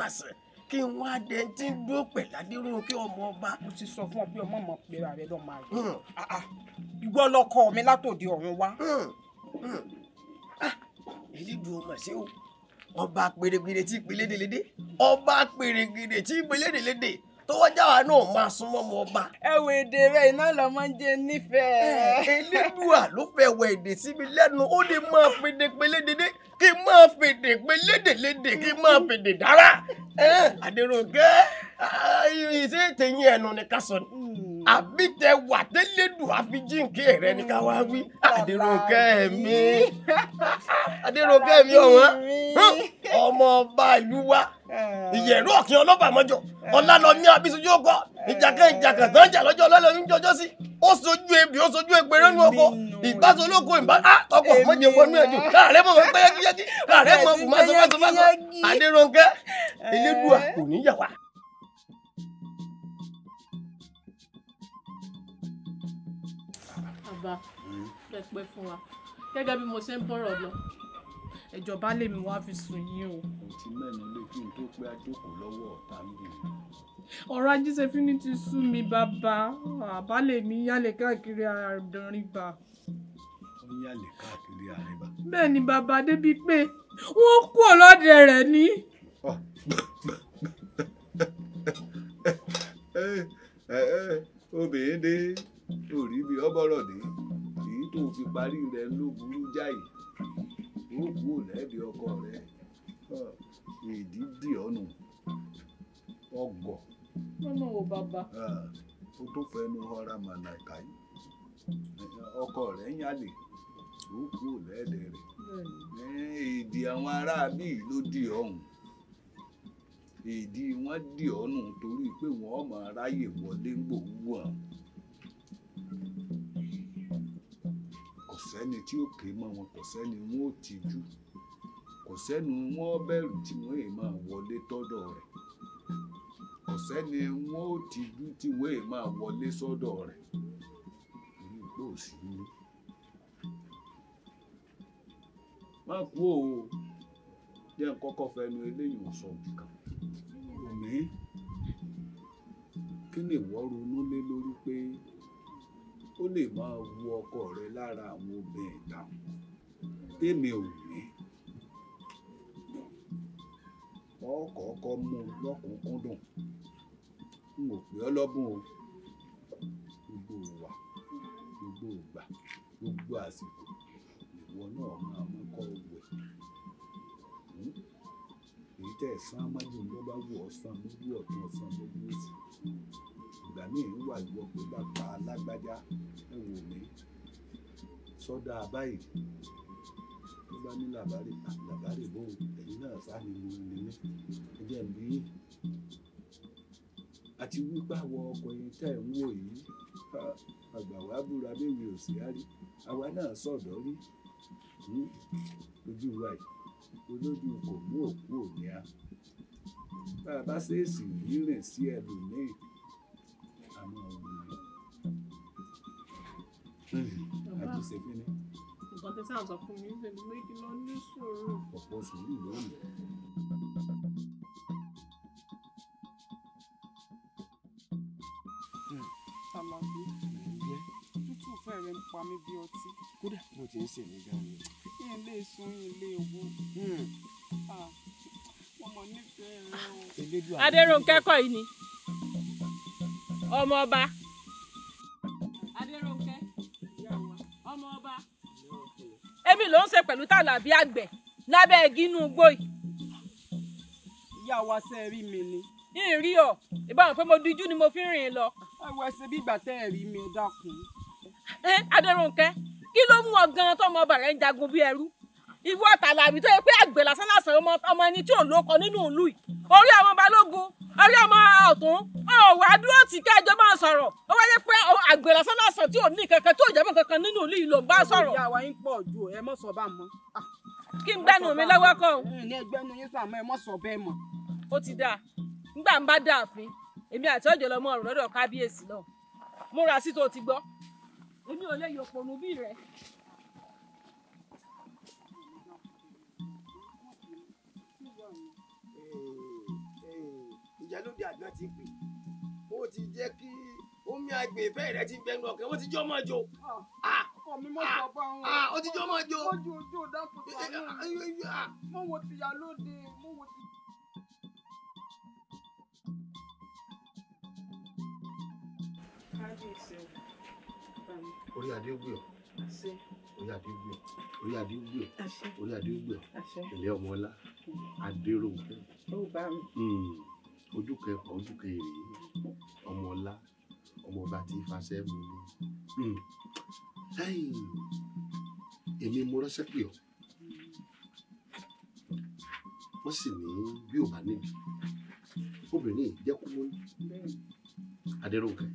lásán lásán kí n wá dé tí ń dúró pẹ̀lú Adérónkẹ́ ọmọ ọba. mo ti sọ fún ọ pé ọmọ mọ̀ pé ààrẹ lọ́ọ́ máa rí ìwọ lọkọ mi látòdì ọ̀run wá. Elédùn ọmọ ṣé o ọba pèrègèrè tí ìpìlédèlédè ọba pèrègèrè tí ìpìlédèlédè tọwọ́ jáwa náà máa súnmọ́ ọmọ ọba. ẹwọ èdè rẹ iná lọ máa ń jẹ nífẹ̀ẹ́. Elédùà ló fẹ́ wọ èdè sí mi lẹ́nu ó lè máa fèdè pélédèdè kí n máa fèdè pélédèlédè kí n máa fèdè dára. Adérónkẹ́ ṣé tẹ̀yìn ẹnu ni ká sọ ni àbí tẹ wà tẹ́lẹ̀dùn àfi jíǹkì rẹ ni ká wá wí. Adérónkẹ́ mi Adérónkẹ́ mi ọ̀wọ́n ọmọ ọba ìlú wa ìyẹ̀rú ọ̀kìn ọlọ́ba mọ́jọ ọ̀làlọ́mí abisojú ọkọ ìjàkàn tán jà lọ́jọ́ ọlọ́lọ́mí jọjọ́ sí ó sojú ebi ó sojú epe rẹ́nu ọkọ ìbáṣọ olóko ọkọ mọ́jẹ wọnú ẹ̀jọ̀ láàrẹ́ mọ̀ pé yẹ́kíyẹ́kí láàrẹ́ mọ̀ fún máṣọ́máṣọ́ Adérónkẹ́ Elédùà kò ní yà wá. Bàbá pẹpẹ fún wa gẹ́gẹ́ bí mo ṣe ń bọ̀rọ̀ lọ ìjọba lèmi wá fi sùn yín o. ti mẹ́nu lé kí n tó pé àjókòó lọ́wọ́ ọ̀tá ń bì. ọ̀rọ̀ ajíṣẹ́fínní ti sú mi bàbá àbálẹ̀ mi yálẹ̀ káàkiri àdánríbà. ó yálẹ̀ káàkiri àríbà. bẹ́ẹ̀ ni bàbá débi pé wọ́n kú ọlọ́dẹ rẹ̀ ní. obìnrin dé orí bí ọbọ̀rọ̀ dé èyí tó fi parí rẹ̀ ló burú jáì ó kú òlẹ́ẹ̀dì ọkọ rẹ̀ èdè dì ọ́nù ọgọ̀. lọ́nà wo bàbá. ó tó fẹnu ọra mànàkà yìí ọkọ rẹ̀ ń yálè ó kú òlẹ́ẹ̀dì rẹ̀ èdè àwọn aráabí ló dì ọ̀hún èdè wọn dì ọ́nù torí pé wọ́n máa ráyè wọlé ń gbòòwò hàn. kò sẹ́ni tí ó ké mọ́ wọn kò sẹ́ni wọn ò tìjú kò sẹ́ni wọn bẹ̀rù tí wọ́n èè máa wọlé tọ́dọ̀ rẹ̀ kò sẹ́ni wọn ò tìjú tí wọ́n èè máa wọlé sọ́dọ̀ rẹ̀ torí pé ò sí ní. má kú o jẹ́ n kọ́kọ́ fẹnu eléyìí sọ nǹkan. òní kí ni ìwọ ronú lé lórí pé ó lè máa wu ọkọ rẹ lára àwọn obìnrin ìdáhùn tèmi ò ní. ọkọ̀ọ̀kọ̀ mú un lọ́kùnkúndùn n ò pè ọ́ lọ́bùn o gbogbo ìwà gbogbo ìgbà gbogbo àsìkò ìwọ náà máa mú kọ́ wẹ̀ èyí tẹ̀ sán májú ló bá wù ọ́ sàn lójú ọ̀tún ọ̀sán lójú òsì ìgbà míì ń wà ìwọ pé bàbá alágbájá ẹ wò mí sọdá báyìí tó bá ní làbárè bò ẹ̀yin náà sáni mo ní ẹjẹ bí àti wípé àwọn ọkùnrin tẹ̀ ń wò yìí àgbà wa búra bẹ́ẹ̀ ò sí àrí àwa náà sọ̀dọ̀ rí ojú wa yìí olójú kò mú òkú òní á bá a bá ṣèèṣì rírìn sí ẹlòmíì àmọ́ àjùṣe fún ni. nǹkan tí sáà sọ fún mi ń ṣe ni méjì lọ ní sùúrù. ọ̀pọ̀ sùúrù lónìí. Àlàbí tútù fẹ́rẹ̀ ń pa mí bí ọtí. kódà mo ti ń sè mí gan ni. yín lè sun yín lè wo. mo mọ̀ nífẹ̀ẹ́ rẹ o. Adérónkẹ́ kọ́ yìí ni ọmọ ọba. Adérónkẹ́ ọmọ ọba. èmi ló ń ṣe pẹ̀lú Tàlàbí àgbẹ̀ lábẹ́ igi inú igbó yìí. ìyá wa ṣe rí mi ni. yín rí ọ ìbáwọn pé mo dijú ni mo fi ń rìn lọ. ẹwọ ẹsẹ bí ìgbà tẹ́ ẹ rí mi ẹ dákun. Adérónkẹ́ kí ló mú ọ gan tó ọmọ ọba rẹ ń jagun bí ẹrú ìwọ Tàlàbí tó yẹ pé àgbẹ̀ lásán lásán ọmọ ẹni tí ò lóko nínú ìlú yìí orí ọmọ balógun orí ọmọ ọ̀tún ọ̀wà dúró tì kẹjọ máa sọ̀rọ̀ ó wáyé pé àgbẹ̀ lásán lásán tí ò ní kankan tí ò jẹ́ mọ́ kankan nínú ìlú yìí ló ń bá sọ̀rọ̀. ìyá wa yín pọ̀ ju ẹ mọ̀ sọ bá mọ́. kí n gbẹ́nu mi lọ́wọ́ kọ́ ní ẹgbẹ́nu yín sọ àmọ́ ẹ mọ̀ sọ bẹ́ẹ̀ mọ́. ó ti dáa nígbà ń bá dáàfin èmi àti ọjọ́ lọmọ ọ̀rùn lọ́dọ̀ kábíyèsí náà múra sí tó ti gbọ́ èmi ò lè yọ pònú bí rẹ. ìyálóde àgbọn ti pè ó ti jẹ́ kí omi àgbèfẹ́ rẹ ti gbẹnu ọkàn ó ti jọ́ mọ́ jo. ọkọ mi mọ̀ sọ bá wọn. ó ti jọ́ mọ́ jo. ojú ojú ò dákun sànú. mo wo ti ìyálóde mo wo ti. orí adé gbé ọ orí adé gbé ọ orí adé gbé ọ orí adé gbé ọ ilé ọmọọlá adéròǹkẹ ojú kẹfà ojú kẹrì ọmọọlá ọmọọba tí fàṣẹ mú mi èmi mo ránṣẹ́ pè ọ́ wọ́n sì ní bí ò bá níbi obìnrin jẹ́ kó mọ́ ní adéròǹkẹ.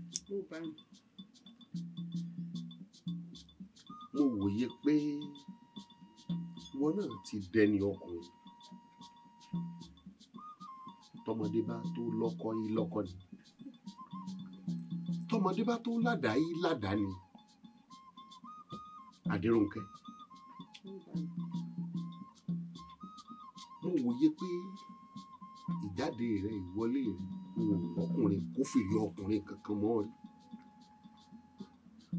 mo wòye pé ìwọ náà ti dẹni ọkùnrin tọmọdé bá tó lọ́kọ yìí lọ́kọ ni tọmọdé bá tó ládàá yìí ládàá ni Adéròǹkẹ́ mo wòye pé ìjáde rẹ ìwọlé rẹ ọkùnrin kò fìrí ọkùnrin kankan mọ́ rí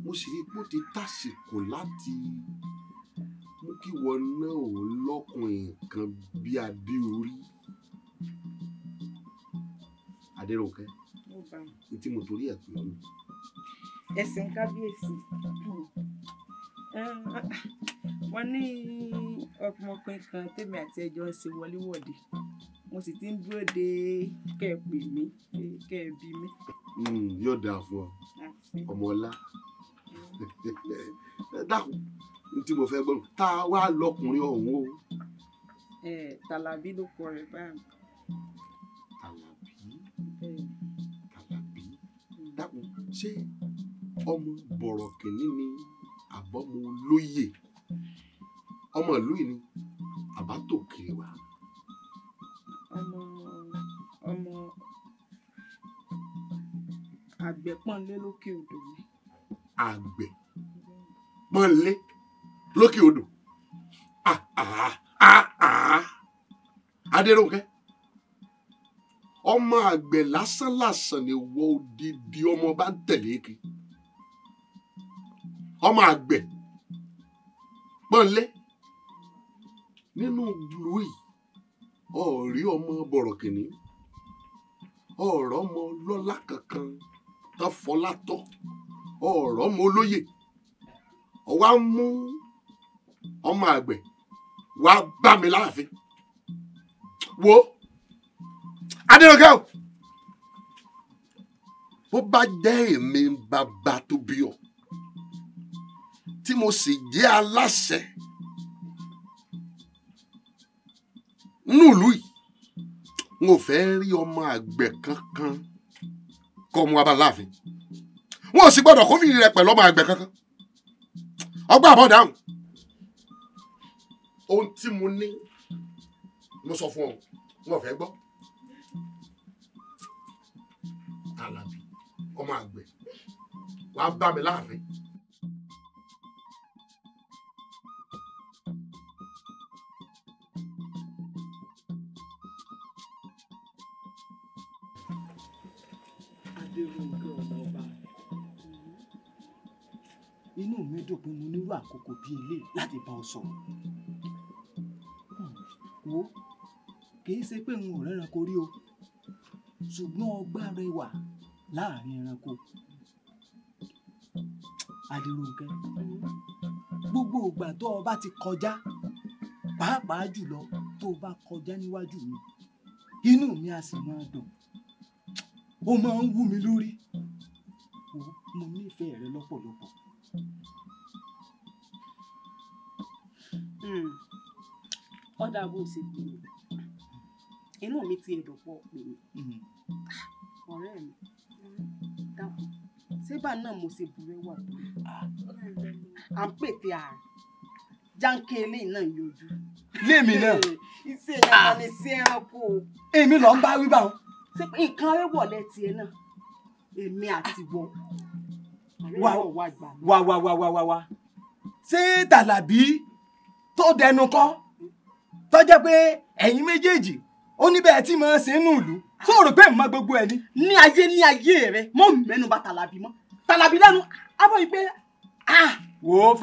mo sì rí pé ó ti tàsìkò láti mú kí wọn náà ò lọ́kùnrin kan bí adé orí Adéròǹkẹ́ ní tí mo torí ẹ̀ pè ọ́ nù. ẹ̀sìn kábíyèsí wọ́n ní ọmọkùnrin kan tèmi àti ẹjọ́ ń ṣe wọléwọ̀de mo sì ti ń dúró de kẹ́ ẹ pè mí kẹ́ ẹ bí mi. yóò dáa fún ọ ọmọọlá dáhùn ní tí mo fẹ́ gbọ́ tá a wá lọkùnrin ọ̀hún o. Tàlàbí ló kọ rẹ̀ báyìí. Tàlàbí dákun ṣé ọmọ bọ̀rọ̀ kìíní ni àbọ̀mọ olóyè ọmọ ìlú yìí ni àbátòkè wa. ọmọ àgbẹ̀ pọ́nlé lókè odò ni. àgbẹ̀ pọ́nlé lókè odò Adéròǹkẹ́ ọmọ àgbẹ̀ lásánlàsàn ni wọ odidi ọmọ bá ń tẹ̀lé kí ọmọ àgbẹ̀ pọ́nlé nínú ìlú yìí ọ̀rí ọmọ bọ̀rọ̀kìnní ọ̀rọ̀ ọmọ lọ́lá kankan tán fọlá tọ́ ọ̀rọ̀ ọmọ olóyè ọwá mú ọmọ àgbẹ̀ wá bá mi láàfin wo Adéròǹkẹ́ o bó bá jẹ́ èmi bàbá tó bí ọ tí mo sì jẹ́ aláṣẹ nílùú yìí n ò fẹ́ rí ọmọ àgbẹ̀ kankan kọ́ ọmọ abá láàfin wọn ò sì gbọ́dọ̀ kó fìdí rẹ pẹ̀lú ọmọ àgbẹ̀ kankan ọgbà àbọ̀ dáhùn ohun tí mo ní mo sọ fún ọ wọn ò fẹ́ gbọ́. Tàlàbí ọmọ àgbẹ̀ wàá bá mi láàfin. Adéròǹkẹ́ ọmọ ọba inú mi dùn pé mo nílò àkókò bíi ilé láti bá ọ sọ̀rọ̀ wo kìí ṣe pé n ò rẹ́ranko rí o ṣùgbọ́n ọgbà rẹwà láàrin ẹranko. Adéròǹkẹ́ gbogbo ìgbà tó o bá ti kọjá pàápàá jùlọ tó o bá kọjá níwájú mi inú mi á sì máa dùn ó máa ń wú mi lórí mo nífẹ̀ẹ́ rẹ lọ́pọ̀lọpọ̀ ọ̀dà bó ṣe pè mí inú mi ti ẹ̀dọ̀ pọ̀ pè mí ọ̀rẹ́ mi dákun sébà náà mo ṣe burẹ́ wà tó à ń pètè ààrẹ jáǹkì eléyìí náà yọjú. lémi náà iṣẹ́ ìyàwó ni sí ẹranko. èmi lọ ń bá wí báwọn. ṣé nǹkan arẹ́wọ̀lẹ́ tiẹ̀ náà èmi àti wọ. wá ṣé Tàlàbí tó dẹnu kọ́ tó jẹ́ pé ẹ̀yin méjèèjì ó ní bẹ́ẹ̀ tí màá ṣe nù ìlú tó rò pé mọ gbogbo ẹ̀ ni. ní ayé rẹ mọ mẹ́nu bà Tàlàbí mọ́ Tàlàbí lẹ́nu abọ́ yìí pé. wò ó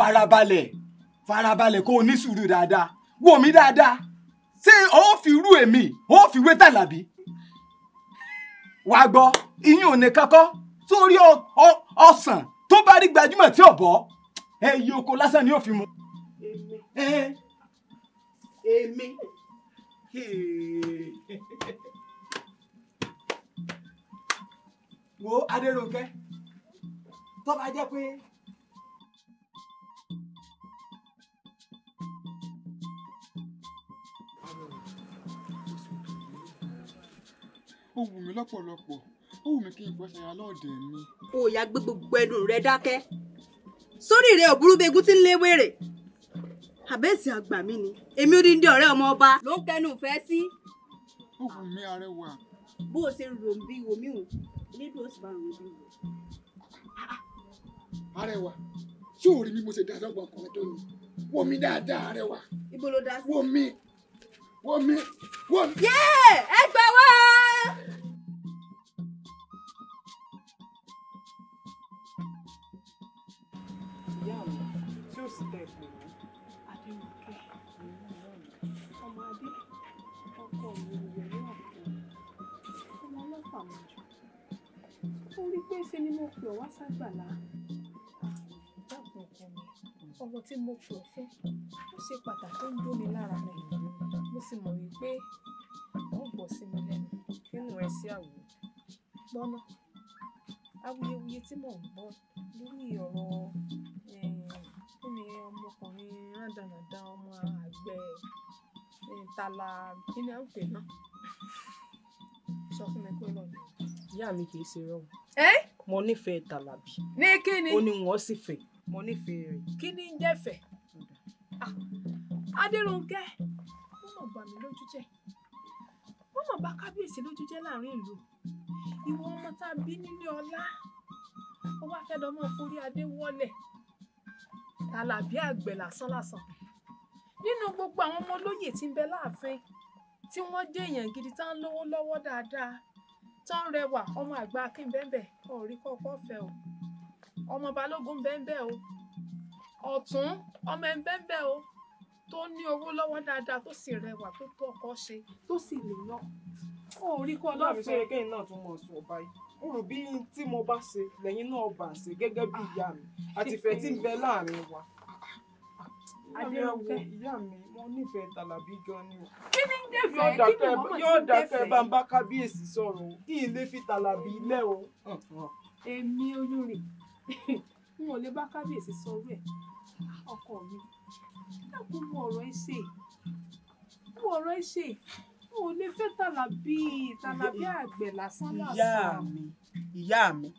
farabalẹ̀ kó o ní sùúrù dáadáa wò mí dáadáa ṣé o fi rú èmi o fi wé Tàlàbí wàá gbọ́ iyún ò ní kankọ́ sórí ọsàn tó bá rí gbajúmọ̀ tí ò bọ́ ẹyẹ oko lásán ni ó fi mu. èmi. wo Adérónkẹ́ tó bá jẹ́ pé. ó wù mí lọ́pọ̀lọpọ̀ ó wù mí kí n fọ́ ṣaya lọ́ọ̀dẹ̀ mi. ó yá gbé gbogbo ẹnu rẹ dákẹ́ sórí rẹ ò burú bí egun tí ń lé wèrè àbẹ́sì àgbà mi ni èmi ò dín dín ọ̀rẹ́ ọmọ ọba ló ń kẹnu ìfẹ́ sí. ó wù mí arẹwà. bó o ṣe rò bí omi ò nídùú ó sì bá rò bí wò. arẹwà ṣé o rí bí mo ṣe dá sọ́gbọ̀n ọkùnrin tó ní wò mí dáadáa arẹwà. ibo ló dá sí. wò mí. yéè ẹ gbà wá. ìyá mi tí ó sì tẹ ìpè mí Adérónkẹ́ ọmọ adé ọkọ mi rẹ̀ ní àpò ọmọ ọlọ́pàá mọ́jú ó rí pé ṣe ni mo pè ọ́ wá ságbàlá. dákun ọkọ mi ọ̀rọ̀ tí mo pè ọ́ fún ó ṣe pàtàkì ó ń dóni lára rẹ̀ mo sì mọ̀ wípé wọ́n gbọ́ sí mi lẹ́nu nínú ẹ sí àwòrán gbọ́ná awuyewuye tí mò ń gbọ́ lórí ọ̀rọ̀ kí ni ọmọkùnrin rádaràda ọmọ àgbẹ̀ tala kí ni à ń pè náà sọ fún mi pé lọ́nà. ìyá mi kì í ṣe rọrùn. mo nífẹ̀ẹ́ Tàlàbí. ní kí ni. ó ní wọ́n sì fẹ́ mo nífẹ̀ẹ́ rẹ̀. kí ni ń jẹ́ fẹ́. Adérónkẹ́ wọ́n mọ̀ bà mí lójú jẹ́ wọ́n mọ̀ bà kábíyèsí lójú jẹ́ láàrin ìlú ìwọ ọmọ tá a bí nílé ọlá ó wá fẹ́ lọ́mọ forí adé wọlé Tàlàbí àgbẹ̀ lásán nínú gbogbo àwọn ọmọ olóyè tí ń bẹ láàfin tí wọ́n jẹ́ èèyàn gidi tá ń lówó lọ́wọ́ dáadáa tó ń rẹwà ọmọ àgbà Akin bẹ́ẹ̀ orí kọ́kọ́ fẹ́ o ọmọ Balógun bẹ́ẹ̀ o Ọ̀tún ọmọ ẹ̀ bẹ́ẹ̀ o tó ní owó lọ́wọ́ dáadáa tó sì rẹwà tó tó ọkọ ṣe tó sì lè lọ orí kọ́ ọlọ́run ṣe lọ́fẹ̀ẹ́. kẹ́yìn náà tún mọ̀ sùn ọba yìí mo rò bí tí mo bá ṣe lẹ́yìn náà bá ṣe gẹ́gẹ́ bí ìyá mi àti ìfẹ́ tí ń bẹ láàrin wa. Adérónkẹ́ ìyá mi mo nífẹ̀ẹ́ Tàlàbí gan ni o. kí ni ń jẹ́fẹ̀ẹ́ kí ni mọ́mọ́ yóò ti ń dákẹ́ bá ń jẹ́fẹ̀ẹ́. bá kábíyèsí sọ̀rọ̀ o kí n lè fi Tàlàbí lẹ̀ o. èmi olórí n ò lè bá kábíyèsí sọ̀rọ̀ ẹ̀ ọkọ mi dákun mú ọ̀rọ̀ ẹ̀ ṣe n ò lè fẹ́ Tàlàbí àgbẹ̀ lásán. ìyá mi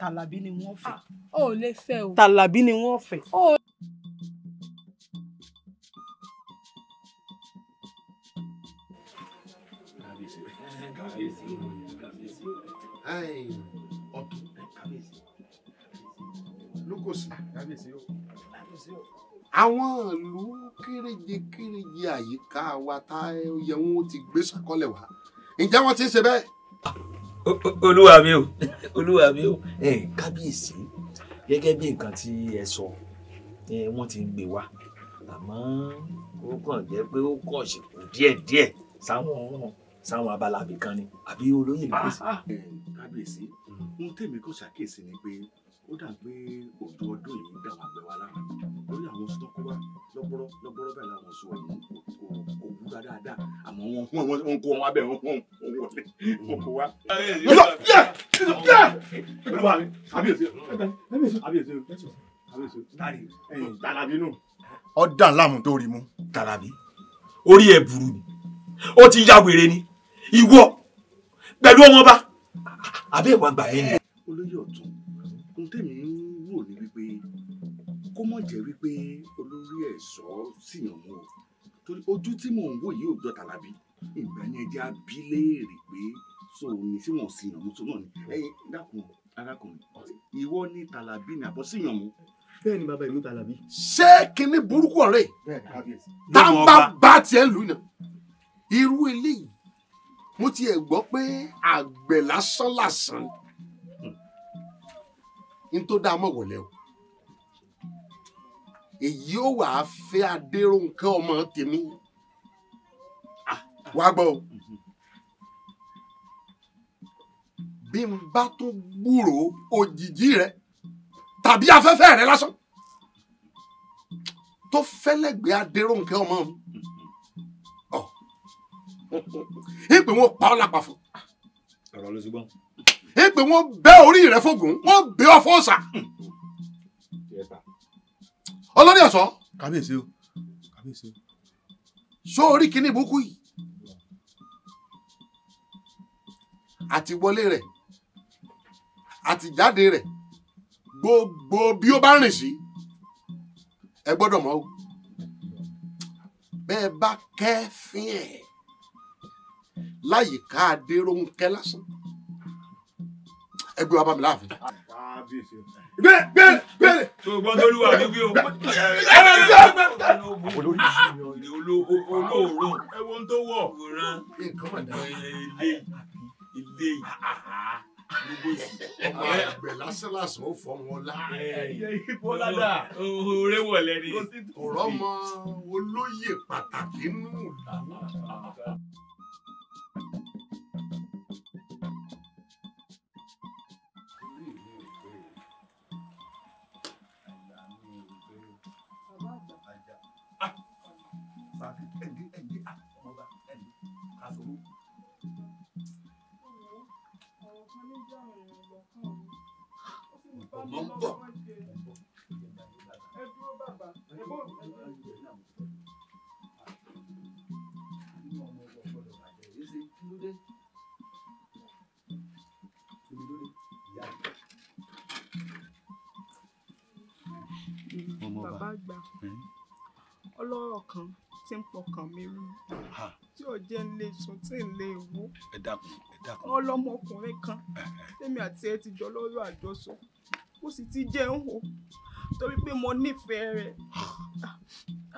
Tàlàbí ni wọ́n fẹ́. o ò lè fẹ́ o. Tàlàbí ni wọ́n fẹ́. ọ̀tún lókòsí àwọn ìlú kéréje àyíká wa tá yẹ wọn ti gbé ṣàkọlẹ̀ wá ǹjẹ́ wọ́n ti ń ṣe bẹ́ẹ̀. olúwa mi o kábíyèsí gẹ́gẹ́ bí nǹkan tí ẹ sọ wọ́n ti ń gbé wá àmọ́ ó kàn jẹ́ pé ó kàn ṣèkù díẹ̀díẹ̀ sáwọn abala abìkan ni àbí olóyè ló pèsè. kábíyèsí ohun tèmi kò ṣàkíyèsí ni pé ó dà pé òjò ọdún yìí ń dà wá gbẹ wá lára lórí àwọn oṣù tó kó wá lọ́gbọ́rọ́ bẹ́ẹ̀ láwọn oṣù ọ̀hún kò wúra dáadáa àmọ́ wọn kó wọn wá bẹ́ẹ̀ wọn wọlé wọn kó wá. kábíyèsí Tàlàbí nù. Ọ̀dà láàmú tó rí mú. Tàlàbí orí ẹ̀ burú ni ó ti ya wèrè ni ìwọ pẹ̀lú ọmọba àbẹ́ ìwà gbà yẹn ni. olóyè ọ̀tún ohun tèmi ń wò ní wípé kó mọ̀ jẹ́ wípé olórí ẹ̀ṣọ́ síyàn mú o torí ojú tí mò ń wò yìí ò jọ Tàlàbí ìgbà ni ẹjẹ́ á bí léèrè pé sóò ní sí wọn síyàn mú tó náà ni ẹ̀yin dákun arákùnrin ìwọ ní Tàlàbí ni àbọ̀ síyàn mú. bẹ́ẹ̀ ni bàbá ìlú Tàlàbí. ṣé kinní burúkú ọ̀rẹ́ tá n bá tiẹ̀ lù náà irú eléyìí mo tiẹ̀ gbọ́ pé àgbẹ̀ lásán n tó dá mọ̀ wọlé o èyí ó wà á fẹ́ Adérónkẹ́ ọmọ tèmi wá gbọ́ o bí n bá tún gbúròó òjìjí rẹ tàbí afẹ́fẹ́ rẹ lásán tó fẹ́lẹ́gbẹ́ Adérónkẹ́ ọmọ mi ìpè wọn pa ọ́ lápá fún. ọ̀rọ̀ ló ti gbọ́n. ìpè wọn bẹ́ orí rẹ fógun wọn bẹ́ ọ fọ́ọ̀sà. olórí ọ̀sọ́. kábíyèsí o kábíyèsí o. sọ orí kìíní ìbùkù yìí àti wọlé rẹ àti jáde rẹ gbogbo bí ó bá rìn sí ẹ gbọ́dọ̀ mọ̀ o bẹ́ẹ̀ bá kẹ́fín ẹ̀ láyìíká Adérónkẹ́ lásán ẹgbẹ́ wa bá mi láàfin. bẹ́ẹ̀. tó gbọ́n tó lù wà níbí o. olóòórùn ẹ̀wọ̀n tó wọ̀. ilé ọmọ àgbẹ̀ lásán ó fọ́ wọn lá. bọ́ládà oore wọlé ni. ọ̀rọ̀ ọmọ olóyè pàtàkì nù. Mo ń bọ̀. Ẹ dúró bàbá. Ẹ bọ̀. Bàbá àgbà ọlọ́rọ̀ kan tí ń pọkàn mi rú tí ò jẹ́ ń lè sùn tí ń lè wó. ẹ dákun. ọlọ́mọkùnrin kan tèmi àti ẹ ti jọ lọ́rọ̀ àjọsọ mo sì ti jẹun o torí pé mo nífẹ̀ẹ́ rẹ̀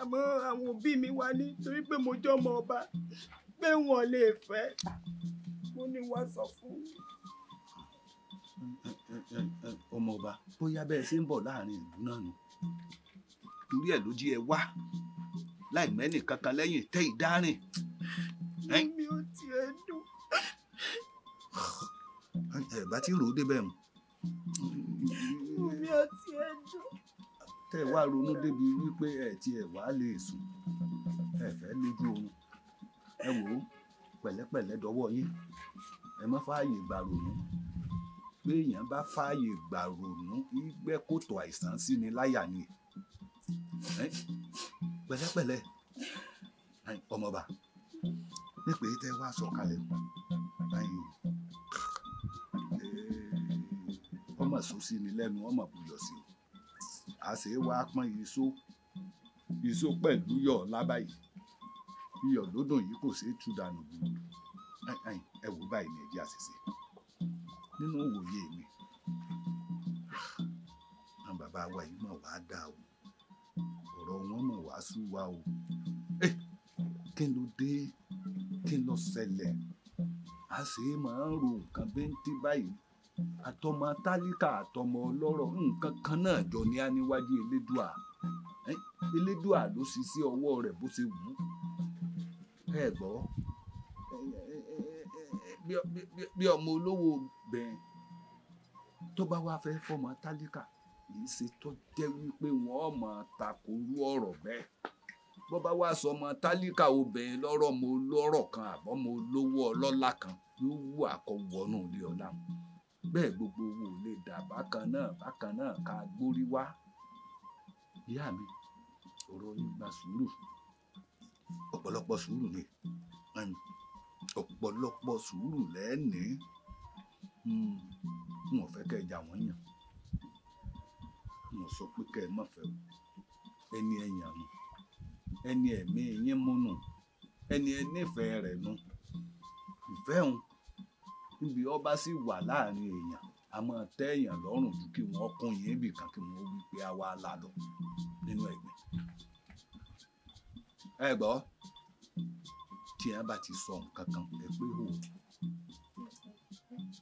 àmọ́ àwọn òbí mi wá ní torí pé mo jọ́ ọmọ ọba pé wọn lè fẹ́ mo ní wá sọ fún mi. ọmọ ọba bóyá bẹ́ẹ̀ ṣe ń bọ̀ láàrin ìlú náà nù torí ẹ̀ ló jí ẹ wá láì mẹ́nì kankan lẹ́yìn tẹ́ ìdárìn. mi ò tiẹ̀ dùn. ẹ bá ti rò ó débẹ̀ mu. mi ò tiẹ̀ dùn. tẹ́ ẹ wá ronú débi wípé ẹ tiẹ̀ wá lè sùn ẹ fẹ́ lójú oorun ẹ wò ó pẹ̀lẹ́pẹ̀lẹ́ dọwọ́ yín ẹ má fààyè gbà ronú pé èèyàn bá fààyè gbà ronú ìgbẹ́ kòtò àìsàn sí ni láyà ni pẹ̀lẹ́pẹ̀lẹ́ ọmọọba nípe tẹ́ wá sọ̀kalẹ̀ ọmọ sọsí ni lẹ́nu ọmọ buyọ̀ sí o a sì wá pọ́n iṣó pẹ̀lú yọ̀ lábàyí iyọ̀ lódùn yìí kò ṣeé tú dànù gbùgbù ẹ wò báyìí ní ẹjẹ àṣìṣe nínú òwòye mi àwọn bàbá wa yìí mọ̀ wá dá o ọ̀rọ̀ wọn mọ̀ wá sú wa o kí ló dé kí ló ṣẹlẹ̀ a sì máa ń ro nǹkan bẹ́ńtí báyìí àtọmọ tálíkà àtọmọ ọlọ́rọ̀ nǹkan kan náà jọ ní aníwájú elédùà elédùà ló sì sí ọwọ́ rẹ̀ bó ṣe wù ú ẹ gbọ́ bí ọmọ olówó bẹ́ẹ̀ tó bá wá fẹ́ fọmọ tálíkà yìí ṣe tó jẹ́ wípé wọ́n máa takorú ọ̀rọ̀ bẹ́ẹ̀ bó bá wá sọ ọmọ tálíkà obìnrin lọ́rọ̀ mo lọ́rọ̀ kan àbọ̀ mo lówó ọlọ́lá kan yóò wù àkọwọ́nù ilé ọlá bẹ́ẹ̀ gbogbo owó lè dà bákan náà ká gbórí wá ìyá mi ọ̀rọ̀ yín gba sùúrù ọ̀pọ̀lọpọ̀ sùúrù ni ọ̀pọ̀lọpọ̀ sùúrù lẹ́ẹ̀ni n ò fẹ́ kẹ́ ẹ jà wọ́n yàn n ò sọ pé kẹ́ ẹ má fẹ́ o ẹni ẹ yàn nù ẹni ẹ̀mí yín múnú ẹni ẹ nífẹ̀ẹ́ rẹ̀ nù ìfẹ́ òun níbi ọba sì wà láàrin èèyàn a máa tẹ́ èèyàn lọ́rùn ju kí wọ́n kún yín ibì kan kí wọ́n wí pé a wá là lọ nínú ẹ̀gbìn ẹ gbọ́ tí ẹ bá ti sọ nǹkan kan ẹ pé hò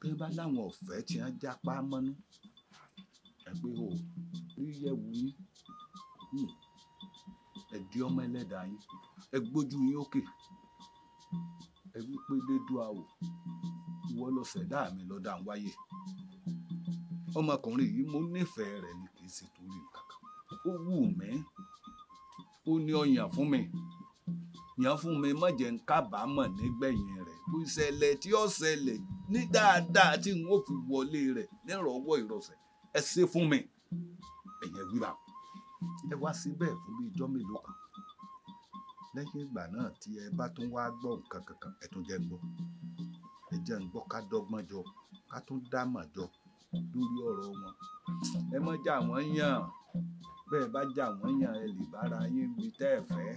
pé bá láwọn ọ̀fẹ́ tí wọ́n jápá mọ́nú ẹ pé hò rí yẹ̀wù yín ẹ di ọmọ ẹlẹ́dàá yín ẹ gbójú yín òkè ẹ wí pé dédú àwò ìwọ ló ṣẹ̀dá mi lọ́dà ń wáyé ọmọkùnrin yìí mo nífẹ̀ẹ́ rẹ̀ ni kì í ṣe torí nǹkan kan ó wù mí ó ní ọyàn fún mi yàn fún mi má jẹ́ n kábàámọ̀ nígbẹ̀yìn rẹ̀ bó ṣẹlẹ̀ tí ó ṣẹlẹ̀ ní dáadáa tí n ó fi wọlé rẹ̀ nírọ̀wọ́ ìrọ̀sẹ̀ ẹ ṣe fún mi ẹ̀yẹ wíwá ẹ wá síbẹ̀ fún bí ijọ́ mélòó kan lẹ́yìn ìgbà náà tí ẹ bá tún wá gbọ́ nǹkan kankan ẹ tún jẹ́ ń gbọ́ ẹ jẹ́ ń gbọ́ ká dọ́gbọ́n jọ ká tún dámọ̀ jọ lórí ọ̀rọ̀ wọn ẹ má jà wọ́n yàn bẹ́ẹ̀ bá jà wọ́n yàn ẹ lè bára yín bí tẹ́ ẹ fẹ́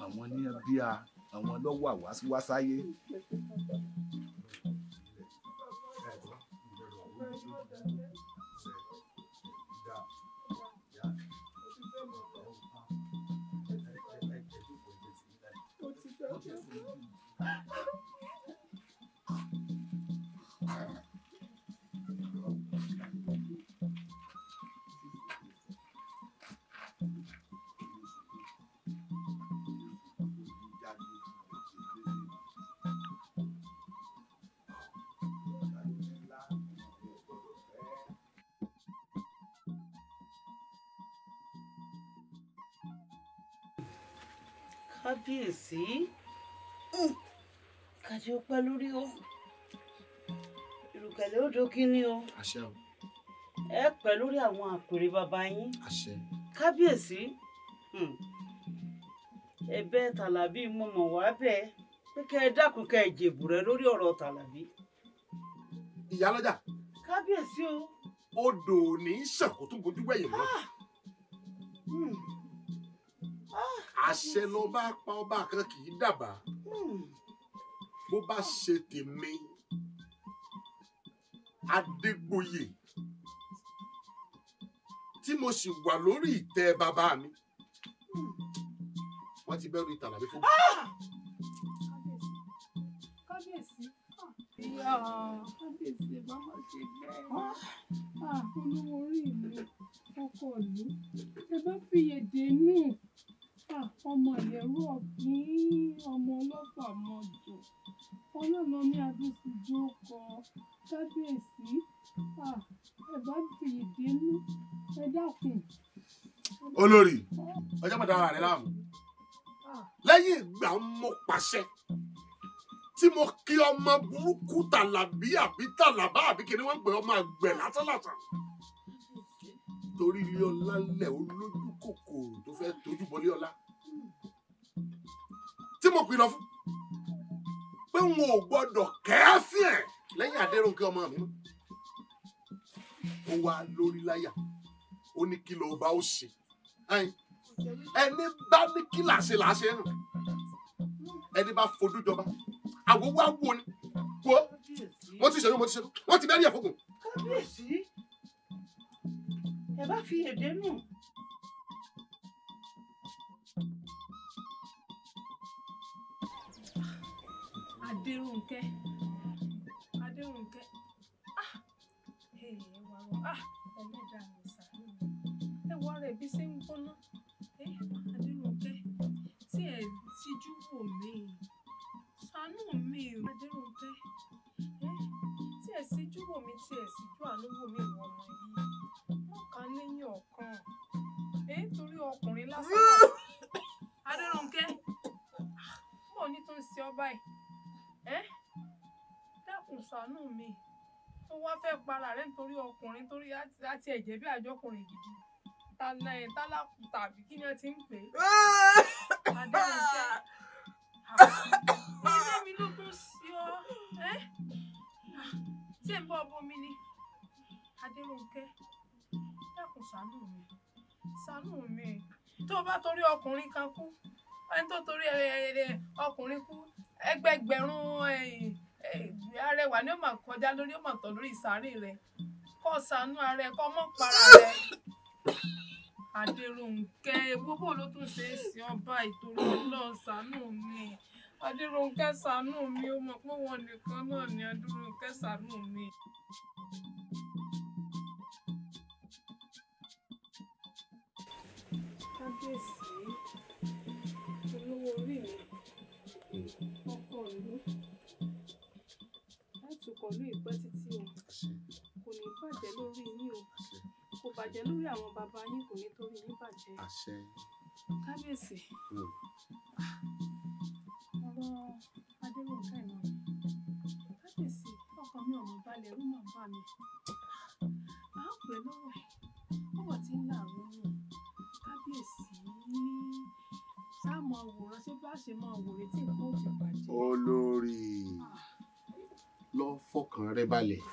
àwọn ní bí a àwọn lọ́wọ́ àwá sáyé. kábíyèsí kàdé ó pẹ́ lórí o ìrùkẹ̀lẹ̀ ó dókí ní o àṣẹ o ẹ pẹ́ lórí àwọn àpèrè bàbá yín àṣẹ kábíyèsí ẹ̀bẹ̀ Tàlàbí mo mọ̀ wá bẹ́ẹ̀ pé kẹ́ ẹ dákun kẹ́ ẹ jèbù rẹ lórí ọ̀rọ̀ Tàlàbí. ìyálọ́jà kábíyèsí o. odò ní sàn kó tún bójú wẹ̀yìn mọ́. àṣẹ ló bá pa ọba kan kì í dábàá bó bá ṣe tèmi Adégbóyè tí mo sì wà lórí ìtẹ́ bàbá mi wọ́n ti bẹ̀rù Tàlàbí fún mi. kábíyèsí kábíyèsí bá má ṣe bẹ́ẹ̀ olówó orí mi ọkọ ìlú ẹ bá fìyè dénú ọmọ ìyẹ̀rú ọ̀gbìn ọmọ ọlọ́fà mọ́jọ ọlọ́run ní adúsùjú kọ kábíyèsí ẹ bá fìyè dénú ẹ dákun. olórí ọjọ́ mọ̀tà ara rẹ̀ láàmú lẹ́yìn ìgbà mo pàṣẹ tí mo kí ọmọ burúkú Tàlàbí àbí Tàlàbá àbí kí ni wọ́n ń pè ọmọ àgbẹ̀ lásánlàsàn torí ilé ọlá lẹ̀ olójú kòkòrò tó fẹ́ tójú bọlé ọlá tí mo pinnu fún pé wọn ò gbọdọ̀ kẹ́ẹ́fì ẹ̀ lẹ́yìn Adérónkẹ́ ọmọ mi ó wá lórí láyà ó ní kí ló bá ó ṣe ẹni bá ní kí làṣẹ làṣẹ hàn ẹni bá fojú jọba àwo wá wo ni wo wọ́n ti ṣe wọ́n ti bẹ́ẹ̀ rí ẹ̀fọ́gùn. kábíyèsí ẹ bá fi èdè nù. Adérónkẹ́ ẹlẹ́dàá mi ṣàánú mi ẹwà rẹ̀ bí ṣe ń gbóná Adérónkẹ́ tí ẹ síjú wò mí ṣàánú mi Adérónkẹ́ tí ẹ síjú wò mí tí ẹ síjú àánú wò mí ìwọ ọmọ yìí wọn kà lẹ́yìn ọ̀kan torí ọkùnrin lásán Adérónkẹ́ bọ́ọ̀ ní tó ń ṣe ọ báyìí dákun ṣàánú mi tó wá fẹ́ para rẹ̀ nítorí ọkùnrin torí láti ẹ̀jẹ̀ bí àjọkùnrin gidi tálákù tàbí kí ni ẹ ti ń pè é. Adérónkẹ́. Ilé mi ló tún sí ọ. Ṣé ń bọ́ bomi ni? Adérónkẹ́, dákun ṣàánú mi. Ṣàánú mi. Tó o bá torí ọkùnrin kan kú, ẹni tó torí ọkùnrin kú, ẹgbẹgbẹ̀rún arẹwà ni ó máa kọjá lórí, ó máa tọ̀ lórí ìsàárè rẹ̀. Kó ṣàánú ara ẹ, kó mọ́ para rẹ̀. Adérónkẹ́, gbogbo ló tún ṣe é sí ọba ìtorí Ọlọ́run ṣàánú mi. Adérónkẹ́ ṣàánú mi, ó mọ̀ pé wọn nìkan náà ni Adérónkẹ́ ṣàánú mi. Kábíyèsí, olówó orí mi, ọkọ ìlú, láti kọ̀lú ìpẹ́ títí o, kò ní bàjẹ́ lórí yín o, kò bàjẹ́ lórí àwọn bàbá yín, kò ní torí yín bàjẹ́. Kábíyèsí, ọ̀rọ̀ Adérónkẹ́ náà, kábíyèsí, ọkàn mi ò mọ̀ balẹ̀, ẹ̀rù máa bà mí. À ń pè lọ́wọ́ ẹ̀, ọwọ́ tí ń láàrú nù. Kábíyèsí, ṣá máa wòran, ṣé bá ṣe máa wòrè tí nǹkan ò fi bàjẹ́. Olórí, lọ fọkàn rẹ balẹ̀.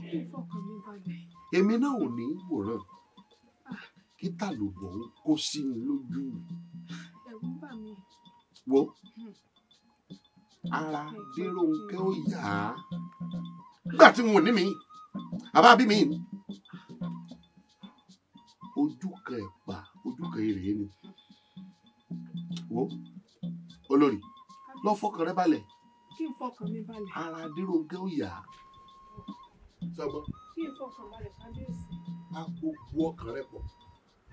Kí fọkàn mi balẹ̀. Èmi náà ò ní wòran kí tàlùbọ̀ ń kó sí mi lójú. Ẹ̀rù ń bà mí. Wo ara Adérónkẹ́ ó yá nígbà tí wọn ò ní mi àbá bí mi ojú kan ẹ̀pà ojú kan èrè ni. Wo olórí, lọ fọkàn rẹ balẹ̀. Kí n fọkàn mi balẹ̀. Ara Adérónkẹ́ ó yá. Sọgbọ́n. Kí n fọkàn balẹ̀, kábíyèsí. A gbogbo ọkàn rẹ pọ̀,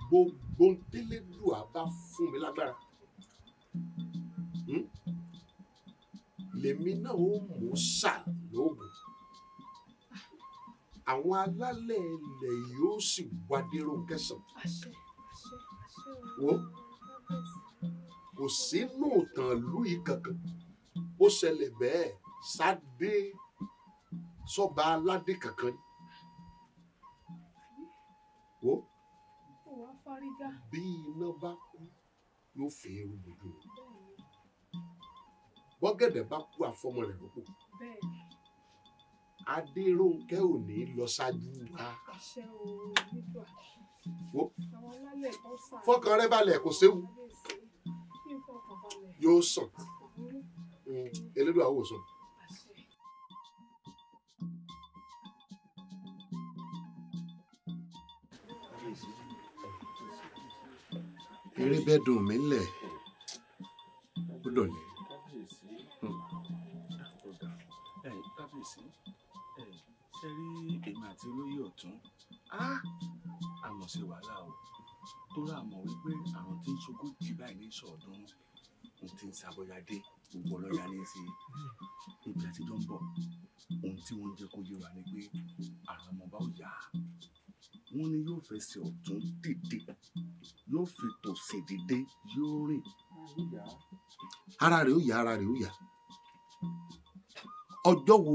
gbogbo ntẹ́lẹ́dùà bá fún mi lágbára. Lèmi náà ó mú ṣà lóògùn. Àwọn alálẹ̀ ilẹ̀ yóò sì wá Adérónkẹ́ sàn. Wo kò sínú ìtàn ìlú yìí kankan ó ṣẹlẹ̀ bẹ́ẹ̀ sáde sọ́ba aládé kankan. Wo bí iná bá kú yóò fẹ́ eru gbòdò. Bọ́gẹ̀dẹ̀ bá kú àfọmọ rẹ̀ lóko. Adérónkẹ́ ò ní lọ ṣáájú wa. Wo fọkàn rẹ balẹ̀ kò séwu yóò sàn. Elédùà wò sàn. Eré bẹ́ẹ̀ dùn mí lẹ̀ ó dọ̀lẹ́. Kábíyèsí, ṣe rí èmi àti olóyè ọ̀tún àmọ̀ ṣe wàhálà o tó rà mọ̀ wípé àwọn tí ń ṣogójì báyìí ní sọ̀ọ́dún ohun tí ń ṣàbọ̀yádé gbogbo ọlọ́yà ní sí ibi àtijọ́ ń bọ̀ ohun tí wọ́n ń jẹ́ kó yé wa ni pé àwọn ọmọọba ò yá wọ́n ní yóò fẹsẹ̀ ọ̀tún dìde yóò fi tòsì dìde yóò rìn. Ara rẹ̀ ó yá, ara rẹ̀ ó yá. Ọjọ́ wo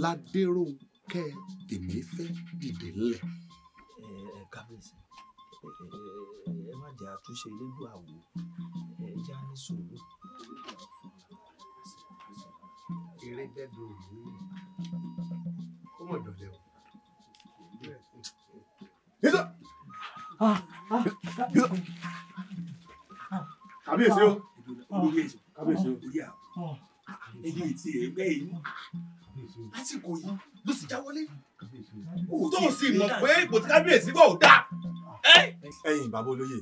l'Adérónkẹ́ tèmi fẹ́ dìde ńlẹ̀? Kábíyèsí, ẹ má jẹ́ àtúnṣe elédùn àwò, ẹ já ní sùúrù. Eré dẹ́dùn yìí ó mọ̀ dọ̀lẹ́ o. Kábíyèsí o, kábíyèsí o, èyí ti ẹgbẹ́ yìí lásìkò yìí ló sì já wọlé tó sì mọ̀ pé ipò tí kábíyèsí bọ̀ ò dáa. Ẹ̀yin bàbá olóyè,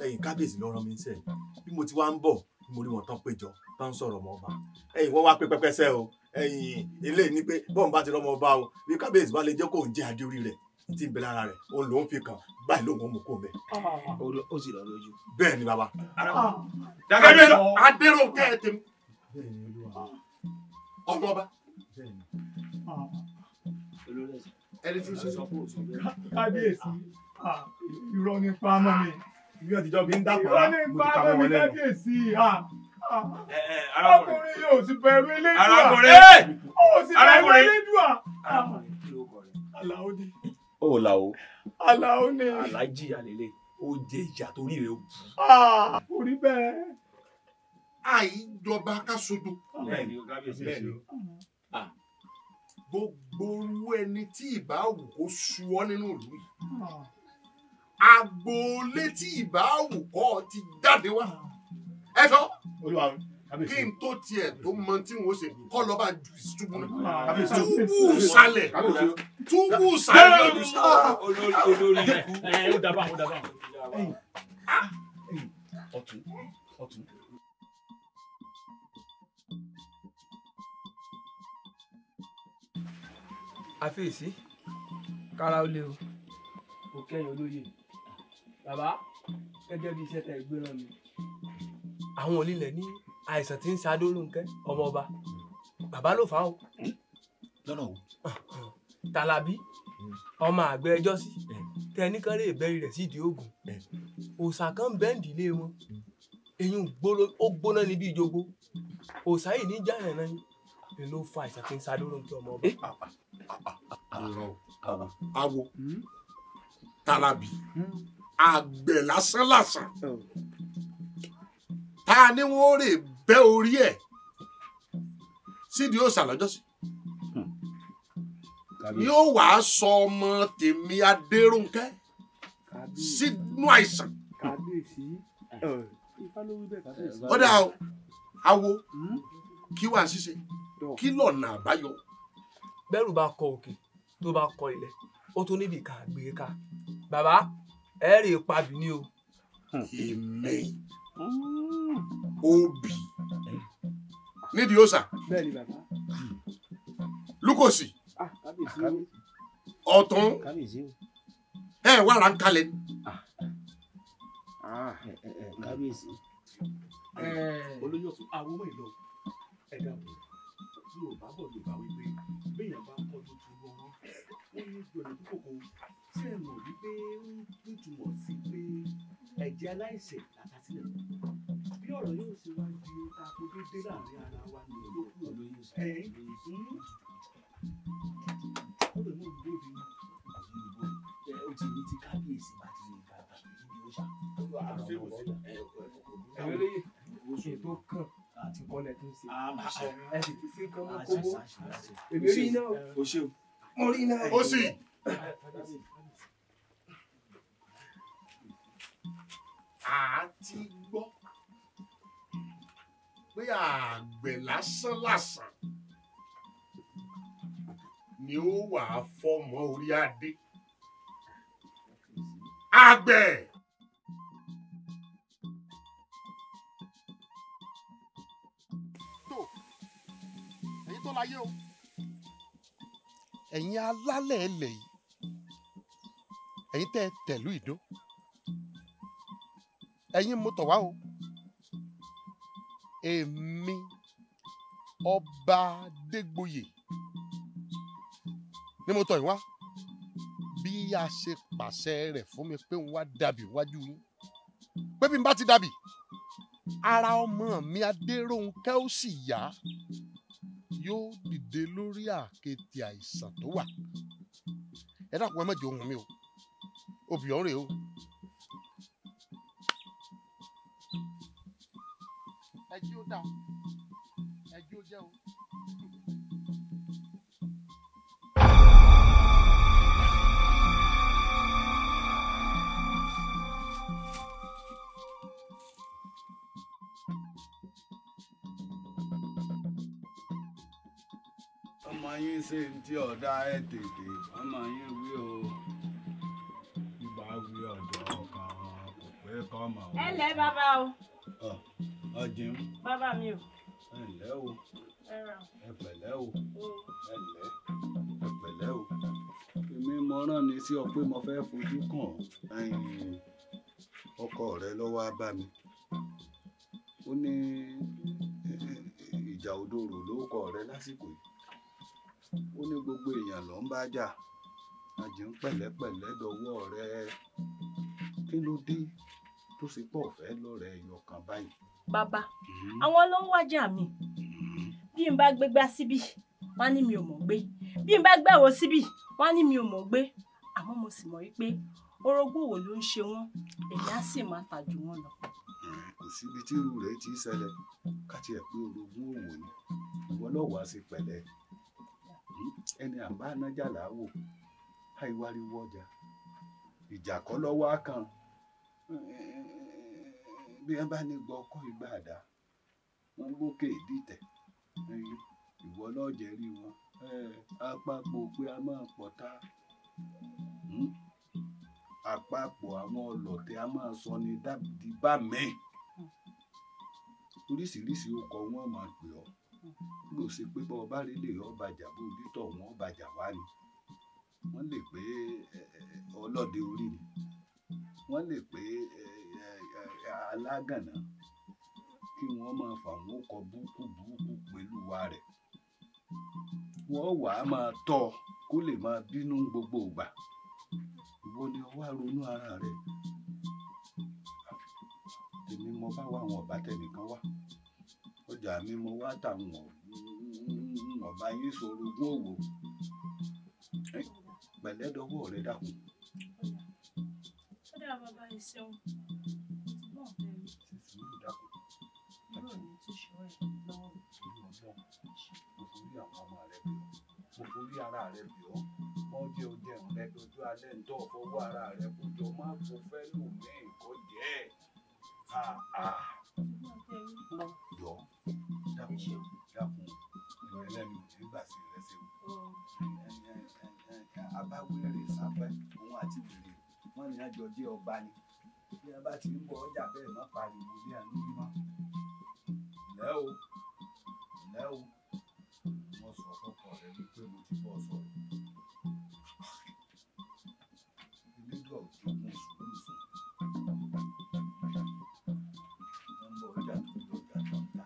ẹ̀yin kábíyèsí ló rán mi níṣẹ́ bí mo ti wá ń bọ̀ bí mo rí wọn tán péjọ tán ń sọ̀rọ̀ ọmọ ọba. Ẹ̀yin wọ́n wá pé pẹ́pẹ́sẹ́ o, ẹ̀yin ilé ní pé bọ́ọ̀n bá ti rọ́mọ ọba o bí kábíyèsí bá lè jẹ́ kó ń jẹ́ adé orí rẹ̀ tí ń bẹ lára rẹ̀ òun lòún fi kàn báyìí lòun ò mú kó bẹ̀. Ó sì lọ lójú. Bẹ́ẹ̀ ni bàbá. Adérónkẹ́ tèmi ọmọ ọba ẹni tí ń ṣe kábíyèsí irọ́ ní pamọ́ mi ibi àtijọ́ bí ń dàpọ̀ irọ́ ní pamọ́ mi kábíyèsí ọkùnrin yóò sì bẹ̀rù elédùà ó sì bẹ̀rù elédùà. Àlàó ni ó là ó. Àlàó ni. aláàjì àlélẹ ó jẹ ìyà torí rẹ̀ ó bù. Orí bẹ́ẹ̀. àìjọba ká sojú. bẹ́ẹ̀ni o kábíyèsí bẹ́ẹ̀ni o. gbogbo orú ẹni tí ìbá wù kó sú ọ nínú ìlú yìí agboolé tí ìbá wù kọ́ ti jáde wá ẹ sọ kí n tó tiẹ̀ tó mọ tí n ó ṣe kọ́ lọ́ba ju ìṣubú náà túbú sálẹ̀ túbú sálẹ̀. olórí ikú ó dábàá ó dábàá. ọ̀tún ọ̀tún. àfẹ́sí kára ó lé o kò kẹ́yìn olóye bàbá gẹ́gẹ́ bí iṣẹ́ tẹ gbé rán mi àwọn onílẹ̀ ní àìsàn tí ń ṣe Adóròǹkẹ́ ọmọ ọba bàbá ló fà á o. lọ́nà wo. Tàlàbí ọmọ àgbẹ̀ ẹjọ́ sí tẹ nìkan lè bẹ́rí rẹ̀ sídìí oògùn òòṣà kan bẹ́ǹdì lé wọn eyín ó gbóná níbi ìjogbo òòṣà yìí ní jáyàn náà ni ló fa àìsàn tí ń ṣe Adóròǹkẹ́ ọmọ ọba. awo Tàlàbí àgbẹ̀ lásán lásán ta ni wọ́n rè bẹ́ orí ẹ̀ sídìí òòṣà lọ́jọ́ sí yóò wá sọ ọmọ tèmi Adéròǹkẹ́ sínú àìsàn. Kábíyèsí Ifá ló wí bẹ́ẹ̀ kábíyèsí. ó dà o awo kí wàá ṣiṣẹ́ kí lọ́nà àbáyọ. bẹ́rù bá kọ òkè tó bá kọ ilẹ̀ ó tún níbi ká gbé ká bàbá ẹ rè é pabì ní o. èmi òbí nídìí òòṣà. bẹ́ẹ̀ni bàbá. Lúkòsì ọ̀tún ẹ wà rà ń kalẹ̀. kábíyèsí. olóyè ọ̀tún àwọn ọmọ ìlọ ẹ̀dá bò yóò bá bọ̀ lè bá wípé béèyàn bá kọ́ tó tu lọ́rọ́ ó ní gbọ̀dọ̀ tó kòkó tí ẹ̀ mọ̀ wípé ó ń túmọ̀ sí pé ẹ̀jẹ̀ aláìṣẹ̀ àtàtìlẹ̀ bí ọ̀rọ̀ yóò ṣe wá di ta kó dédé láàrin ara wa ní olókùn olóyè ẹ̀yìn ó lè mú ìlú òbí ó ti ní ti kábíyèsí bá ti ní kábíyèsí ní ó ṣá ètò kan àti kọ́lẹ̀ tó ń ṣe ẹ sì ti fi kan mọ́ kóbó èmi rí iná o ṣe o mo rí iná ó sì. àti gbọ́ pé àgbẹ̀ lásán lásán ni ó wà á fọmọ orí adé àgbẹ̀. èyí tó láyé o ẹ̀yin alálẹ̀ ẹlẹ̀ yìí ẹ̀yin tẹ́ tẹ̀lú ìdó ẹ̀yin mo tọ̀ wá o èmi ọba Adégbòyè ni mo tọ̀ yín wá bí a ṣe pàṣẹ rẹ̀ fún mi pé n wá dàbí wájú yín pé bí n bá ti dàbí ara ọmọ mi Adéròǹkẹ́ ó sì yá yóò dìde lórí àkéte àìsàn tó wà ẹ dákun ẹ má jẹ́ ohùn mi o obì ọ̀rẹ́ o. ẹ jí ó dá ẹ jí ó jẹ́ o. ọmọ yín ṣe ń tí ọ̀dà ẹ̀ tètè ọmọ yín wí o ìbá wí ọ̀dọ̀ ọkàn wọn kò pé kọ́ mọ̀ o. ẹ ǹlẹ́ bàbá o. ọjìn. bàbá mi o. ẹ ǹlẹ́ o ẹ pẹ̀lẹ́ o ẹ ǹlẹ́ ẹ pẹ̀lẹ́ o. èmi mo rán ni sí ọ pé mo fẹ́ fojú kàn ọkọ rẹ ló wá bá mi ó ní ìjà òdòrò lórúkọ rẹ lásìkò yìí ó ní gbogbo èèyàn ló ń bá jà àjẹ́ ń pẹ̀lẹ́pẹ̀lẹ́ dọwọ́ rẹ kí ló dé tó sì pọ̀ fẹ́ lọ́rẹ̀ ẹ̀yọkàn báyìí. bàbá àwọn ló ń wájà mi bí n bá gbégbá síbí wọn ní mi ò mọ̀ gbé bí n bá gbàwó síbí wọn ní mi ò mọ̀ gbé àmọ́ mo sì mọ̀ wípé orogún wo ló ń ṣe wọ́n èmi á sì máa tà jù wọ́n lọ. kò síbi tí irú rẹ̀ ti ṣẹlẹ̀ káti ẹ̀ pé orogún òwò ni ìwọ náà wá sí pẹ̀lẹ́ ẹni àbá anájà làwò àìwáriwọ ọjà ìjà kọ́ lọ́wọ́ á kan bí wọ́n bá ní gbọ́ ọkọ́ ìgbà àdá wọ́n gbókè ìdìtẹ̀ ìwọ náà jẹ́rìí wọn àpapọ̀ pé a máa pọ̀ ta àpapọ̀ àwọn ọlọ́tẹ̀ a máa sọ ní dìbà mẹ́ẹ̀ oríṣiríṣi ọkọ̀ wọn máa pè ọ́ ló ṣe pé bọ́ ọba rí lè ọbàjà bó onítọ̀ wọn ọbàjà wá ni wọ́n lè pé ọlọ́dẹ orí ni wọ́n lè pé alágànná kí wọ́n máa fà wọ́n ọkọ̀ burúkú pẹ̀lú wa rẹ̀ wọ́n wà á máa tọ́ kó lè máa bínú gbogbo ìgbà ìwọ ni ọwọ́ ronú ara rẹ̀ èmi mo bá wá àwọn ọ̀bá tẹnìkan wá ọjà mi mo wá tàwọn ọ̀bá yín sorogún òwò pẹ̀lẹ́ dọwọ́ rẹ dákun. ó dára bàbá yìí ṣeun náà bẹ́ẹ̀ ni dákun. yóò ní túṣọ ẹ̀ lọ́wọ́. mo forí àwọn ọmọ rẹ bí ọ mo forí ara rẹ bí ọ wọn jẹ oúnjẹ rẹ dojú alẹ́ ń tọ́ fọwọ́ ara rẹ kó jọ má kó fẹ́ lù mí kó jẹ́ jọ dákun ìrẹ̀lẹ́nu nígbà sí ìrẹsẹ̀ abáwérè sápẹ́ òun àti wèrè wọ́n ní àjọ jẹ́ ọba ni bí a bá ti ń bọ̀ ọjà bẹ́ẹ̀ má pariwo bí àánú bí mọ́ ǹlẹ́ o wọ́n sọ fọ́kọ rẹ wípé mo ti bọ́ sọ̀rọ̀ elédùn ọ̀gbìn sùúrù fún wọn bọ̀ ọjà tó lọ ọjà tó ń ta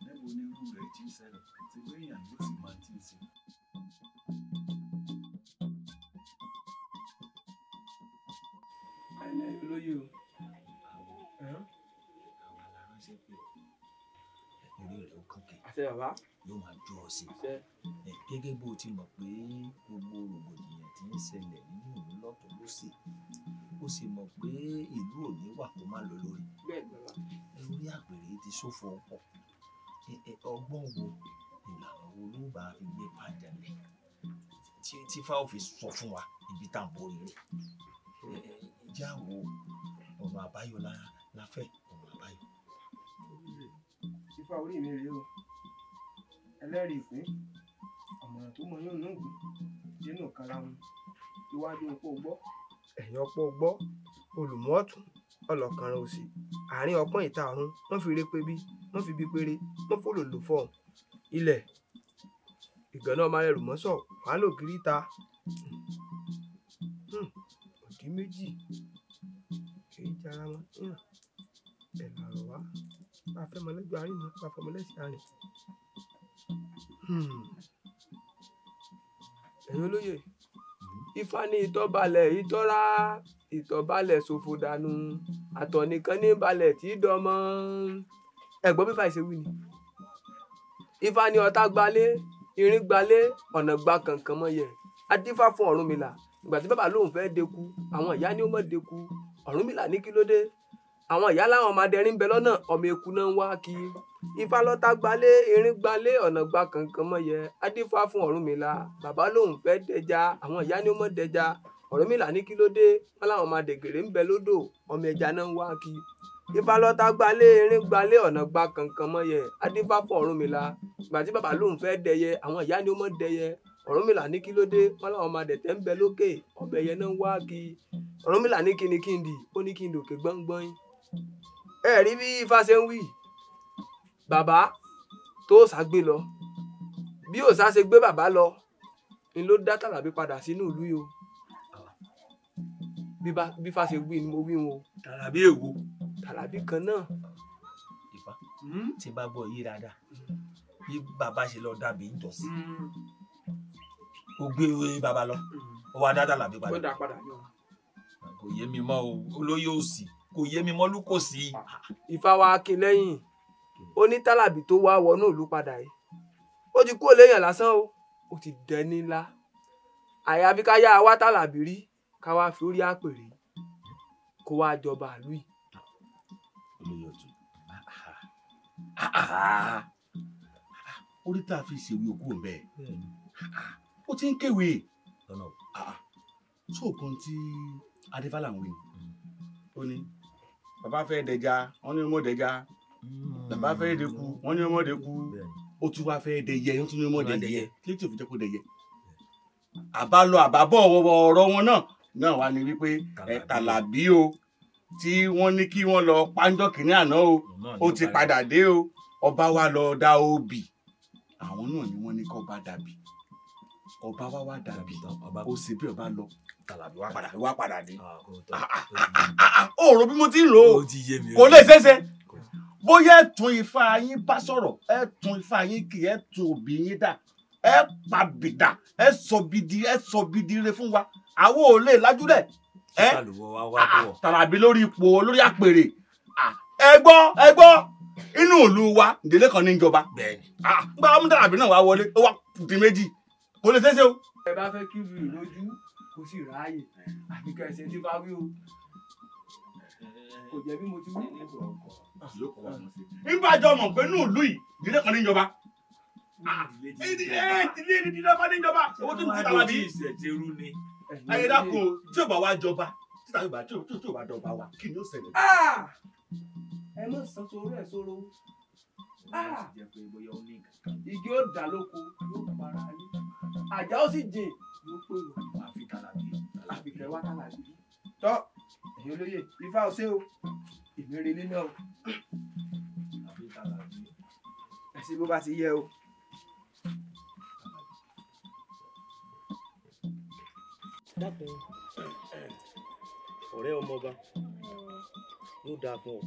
níbo ni irú rẹ̀ ti ń ṣẹlẹ̀ ti gbé èèyàn yóò sì máa ti ń ṣe. olóyè o. orí rẹ̀ ó kànkè. àṣẹ bàbá. yóò máa jó ọ sí. gẹ́gẹ́ bó ti mọ̀ pé gbogbo rògbòdìyàn ti ń ṣẹlẹ̀ nínú ìlú lọ́tọ̀ lósì ó sì mọ̀ pé ìlú ò ní wà kó má lọ lórí. orí àpèrè ti ṣòfò ọ̀pọ̀ ọgbọ́n wo ìlànà wo ló bá fi gbé padà lẹ̀ tí fáwọn fi sọ fún wa ibi tá à ń bọ̀ eré ìjà wo ọ̀nà àbáyọ láfẹ́ ọ̀nà àbáyọ. Ifá orí mi rèé o ẹlẹ́rìí ìpín ọ̀mọ̀ràn tó mọ yóò nùgùn dénú kara wọn iwájú opó gbọ́ ẹ̀yìn opó gbọ́ olùmọ̀ ọ̀tún ọlọ́kanran òsì àárín ọpọ́n ìta ọ̀run wọ́n fi ré pé bí wọ́n fi bí péré wọ́n fò lòlò fọ́ ilẹ̀ ìgànnà ọmọ rẹ̀ rùmọ́sọ̀ wàá lò kiri ta òdì méjì èyí jara wọn ẹ̀ làrọ̀ wá bá a fẹ́ mọ lẹ́jọ́ àárín mọ́ bá a fẹ́ mọ lẹ́sìn àárín. ẹ̀yin olóyè Ifá ní ìtọ́balẹ̀ ìtọ́ra ìtọ́balẹ̀ ṣòfò dànù àtọ̀ nìkan ní balẹ̀ tí dọmọ ẹ̀gbọ́n bífà ìṣe wí ni. Ifá ní ọ̀tá gbalé irin gbalé ọ̀nà gba kankan mọ́ yẹ adífá fún Ọ̀rúnmìlà ìgbà tí bàbá lòun fẹ́ deku àwọn ìyá ni ó mọ̀ deku Ọ̀rúnmìlà ní kí ló dé àwọn ìyá láwọn ọmọ adẹrin ń bẹ lọ́nà ọmọ eku náà ń wá kí Ifá lọ́tá gbalé irin gbalé ọ̀nà gba kankan mọ́ yẹ adífá fún Ọ̀rúnmìlà bàbá lòun fẹ́ dẹja àwọn ìyá ni ó mọ̀ dẹja Ọ̀rúnmìlà ní kí ló dé wọn láwọn ọmọ adẹgẹrẹ ń bẹ lódò ọmọ ẹja náà ń wá kí Ifá lọ́tá gbalé irin gbalé ọ̀nà gba kankan mọ́ yẹ adífá fún Ọ̀rúnmìlà ìgbà tí bàbá lòun fẹ́ dẹyẹ àwọn ìyá ni ó mọ̀ dẹyẹ Ọ̀rúnmìlà ní kí ló dé wọn láwọn ọmọ adẹ̀tẹ̀ ń bẹ lókè ọbẹ̀ yẹn náà ń wá kí Ọ̀rúnmìlà ní kí ni kí n dì ó ní kí n dòkè gbọ́ngbọ́n ẹ rí bí Ifá ṣe ń wí bàbá tó ṣàgbé lọ bí òòṣà ṣe gbé bàbá lọ ni ló dá Tàlàbí padà sínú ìlú yìí o bí Ifá ṣe wí ni mo wí wọn o. Tàlàbí èwo. Tàlàbí kan náà. Ifá tí bá gbọ́ yí dáadáa bí bàbá ṣe lọ dàbí ìjọsìn ó gbé bàbá lọ ó wá dá Tàlàbí padà. ó dá padà yọ. kò yé mi mọ́ o olóyè òsì kò yé mi mọ́ lúkòsí. Ifá wa kí lẹ́yìn ó ní Tàlàbí tó wá wọnú ìlú padà yìí ó ti kú òléyàn lásán o ó ti dẹni ńlá àyàfi ká yá wá Tàlàbí rí ká wá fi orí àpèrè kó wá jọba ìlú yìí. olóyè ọ̀tún orí tá a fi ṣèwé òkú ń bẹ ó ti ń kéwé sóòkan tí adéfálà ń wí ni ó ní bàbá fẹ́ dẹja wọ́n ní ọmọ dẹja bàbá fẹ́ dẹku wọ́n ní ọmọ dẹku ó tún wá fẹ́ dẹyẹ wọ́n tún ní ọmọ dẹyẹ kí ló tí ò fi jẹ́ kó dẹyẹ àbálọ àbábọ̀ ọ̀rọ̀ wọn náà wá ní wípé Tàlàbí o tí wọ́n ní kí wọ́n lọ pàǹjọ́ kìíní àná o ó ti padà dé o ọba wa lọ dá obì àwọn náà ni wọ́n ní kó bá dàbí ọba wa dàbí ó sì bí ọba lọ Tàlàbí wá padà dé. ó rò bí mo ti ń rò ó kò lè ṣeéṣe bóyá ẹ̀tún ifá yín bá sọ̀rọ̀ ẹ̀tún ifá yín kì í ẹ̀tún òbí yín dà ẹ pa bìdà ẹ sọ bìdì rẹ fún wa àwọn ò lè lájúlẹ̀ ẹ Tàlàbí lórí ipò lórí àpèrè ẹ gbọ́ inú ìlú wa ìdílé kan ní ìjọba gba ọmọ Tàlàbí náà wá wọlé ó wá di méjì kò lè ṣeéṣe o. ẹ bá fẹ́ kí ìlú lójú kò sì ráàyè àbí kẹsẹ̀ tí bá wí o kò jẹ́ bí mo ti wí. ìbàjọ́ mọ̀ pé inú ìlú yìí ìdílé kan ní ìjọba ìdílé kan ní ìjọba owó tó ń fi Tàlàbí ayé dákun tí ò bá wá jọba tí Tàlàbí bá tí ò bá dọba wa kí ni ó ṣẹlẹ̀. ẹ mọ̀ sàn sóró ẹ̀ sóró igi ó dà lóko yóò para ayé àjà ó sì jìn yóò pè wọ́n àfi Tàlàbí àfi kẹwàá Tàlàbí tọ́ ẹ̀yin olóyè ifá ò ṣe o ìmèrè ilé náà o àfi Tàlàbí ẹ̀sìn bó bá ti yẹ o. dákun ọ̀rẹ́ ọmọọba ló dáa fún ọ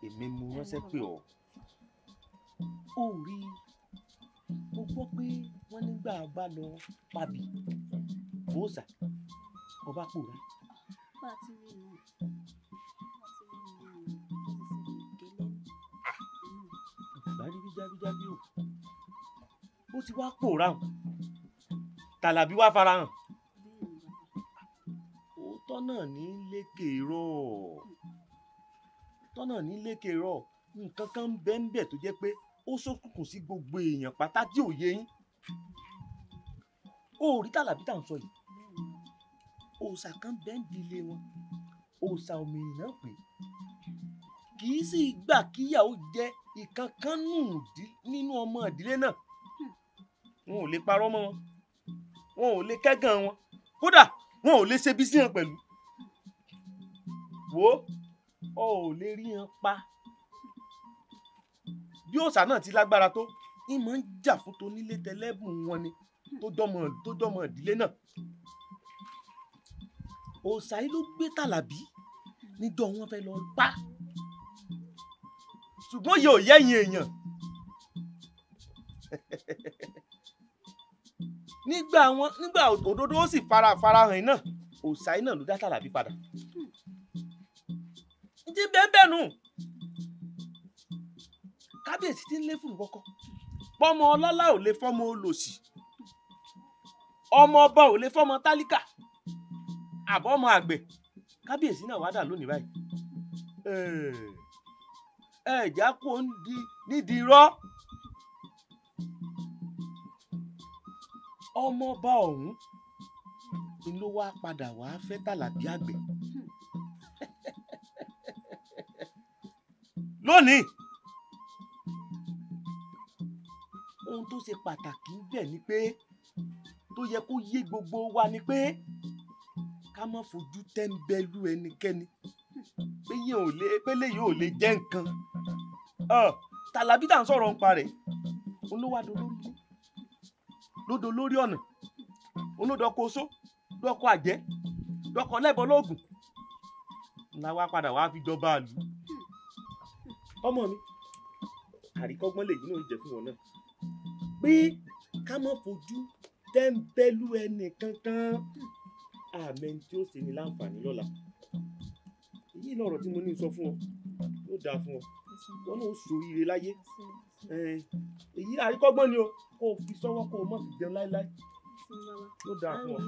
èmi mú ránṣẹ́ pé ọ ó rí mo gbọ́ pé wọ́n nígbà bá lọ pàbí fòósà ọba pòórá. bá a ti rí inú bá rí bíjábíjábí o ó ti wá pòórá o Tàlàbí wá farahàn òótọ́ náà ní lékè rọ̀ nǹkan kan ń bẹ tó jẹ́ pé ó ṣókùnkùn sí gbogbo èèyàn pátá tí ò yé yín ó rí Tàlàbí tá à ń sọ yìí òòṣà kan bẹ́ǹdì ilé wọn òòṣà òmìnir náà pé kì í sì gbà kíyàwó jẹ ìkankan nínú ọmọ ìdílé náà wọn ò lè parọ́ mọ́ wọn ò lè kẹ́gàn wọn kódà wọn ò lè ṣe bí sí hàn pẹ̀lú wo ọ ò lè rí hàn pa bí òòṣà náà ti lágbára tó ìmọ̀ ń jà fún tonílé tẹlẹ́bùn wọn ni tó dọ́mọ ìdílé náà òòṣà yìí ló gbé Tàlàbí níjọ́ wọn fẹ́ lọ pa ṣùgbọ́n yóò yẹ́yìn èèyàn nígbà òdodo ó sì farahàn iná òòṣà yìí náà ló dá Tàlàbí padà jí bẹ́ẹ̀ nù kábíyèsí tí ń lé fùrù kọ́kọ́ pọ́mọ ọlọ́lá ò lè fọ́mọ olòṣì ọmọ ọba ò lè fọ́mọ tálíkà àbọ̀ ọmọ àgbẹ̀ kábíyèsí náà wá dà lónìí báyìí ẹ̀já kò ń nídìí rọ́ ọmọ ọba ọ̀hún ni ló wá padà wá fẹ́ Tàlàbí àgbẹ̀ lónìí ohun tó ṣe pàtàkì bẹ́ẹ̀ ni pé tó yẹ kó yé gbogbo wa ni pé ká má fojú tẹ́ńbẹ́lú ẹnikẹ́ni pé léyìí ò lè jẹ́ nǹkan Tàlàbí tá à ń sọ̀rọ̀ ń parẹ́ olówó adolórí ilé lódò lórí ọ̀nà olódọ̀kọ̀ oṣó dọ́kọ̀ àjẹ́ dọ́kọ̀ lẹ́bọ̀ lóògùn ńlá wa padà wá fi jọba àlù ọmọ mi àríkọ́gbọ́n lèyí náà ń jẹ fún wọn náà pé ká má fojú tẹ́ńbẹ́lú ẹnì kankan àmín tí ó ṣe ní láǹfààní lọ́la èyí lọ̀rọ̀ tí mo ní sọ fún ọ yóò dáa fún ọ wọn náà ó ṣoríire láyé èyí àríkọ́gbọ́n ni o kó o fi sọ́wọ́ kó o má fi jẹun láéláé Ó dáa fún ọ.